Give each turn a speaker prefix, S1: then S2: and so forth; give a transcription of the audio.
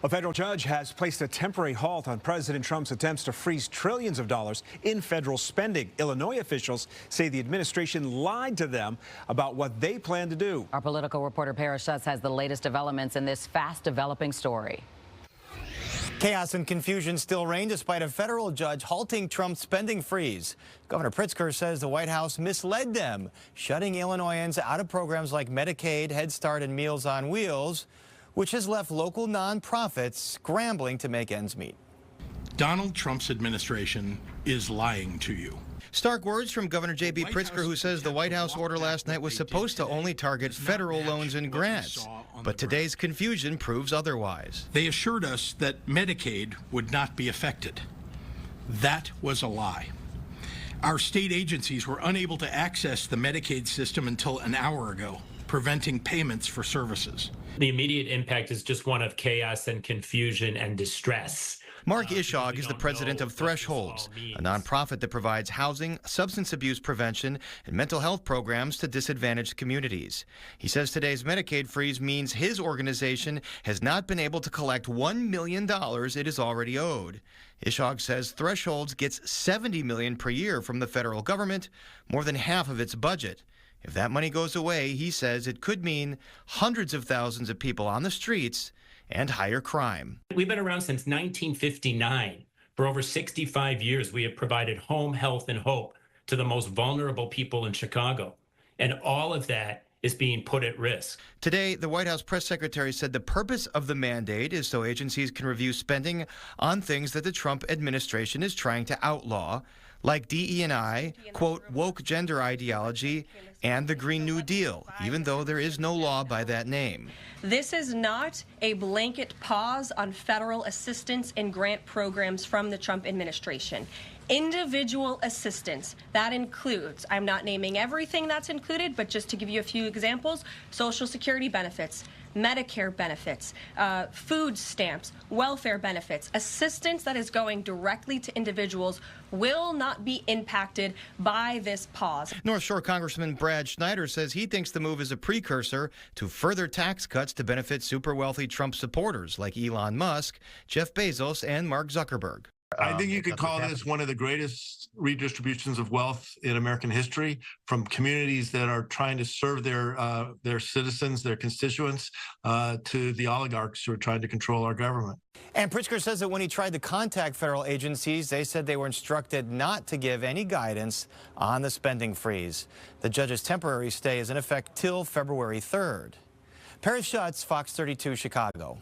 S1: A federal judge has placed a temporary halt on President Trump's attempts to freeze trillions of dollars in federal spending. Illinois officials say the administration lied to them about what they plan to do.
S2: Our political reporter Paris Schutz has the latest developments in this fast-developing story.
S3: Chaos and confusion still reign despite a federal judge halting Trump's spending freeze. Governor Pritzker says the White House misled them, shutting Illinoisans out of programs like Medicaid, Head Start, and Meals on Wheels, which has left local nonprofits scrambling to make ends meet.
S4: Donald Trump's administration is lying to you.
S5: Stark words from Governor J.B. Pritzker, who says the White House order last night was supposed to only target federal loans and grants. But today's confusion proves otherwise.
S4: They assured us that Medicaid would not be affected. That was a lie. Our state agencies were unable to access the Medicaid system until an hour ago, preventing payments for services.
S6: The immediate impact is just one of chaos and confusion and distress.
S5: Mark Ishog is the president of Thresholds, a nonprofit that provides housing, substance abuse prevention, and mental health programs to disadvantaged communities. He says today's Medicaid freeze means his organization has not been able to collect $1 million it is already owed. Ishog says Thresholds gets $70 million per year from the federal government, more than half of its budget. If that money goes away, he says it could mean hundreds of thousands of people on the streets and higher crime.
S6: We've been around since 1959. For over 65 years, we have provided home, health, and hope to the most vulnerable people in Chicago. And all of that is being put at risk.
S5: Today, the White House press secretary said the purpose of the mandate is so agencies can review spending on things that the Trump administration is trying to outlaw, like DE&I, quote, woke gender ideology, and the Green New Deal, even though there is no law by that name.
S7: This is not a blanket pause on federal assistance and grant programs from the Trump administration. Individual assistance, that includes, I'm not naming everything that's included, but just to give you a few examples, Social Security benefits, Medicare benefits, food stamps, welfare benefits, assistance that is going directly to individuals will not be impacted by this pause.
S5: North Shore Congressman Brad Schneider says he thinks the move is a precursor to further tax cuts to benefit super wealthy Trump supporters like Elon Musk, Jeff Bezos, and Mark Zuckerberg.
S8: I think you could call this one of the greatest redistributions of wealth in American history, from communities that are trying to serve their citizens, their constituents, to the oligarchs who are trying to control our government.
S3: And Pritzker says that when he tried to contact federal agencies, they said they were instructed not to give any guidance on the spending freeze. The judge's temporary stay is in effect till February 3rd. Paris Schutz, Fox 32, Chicago.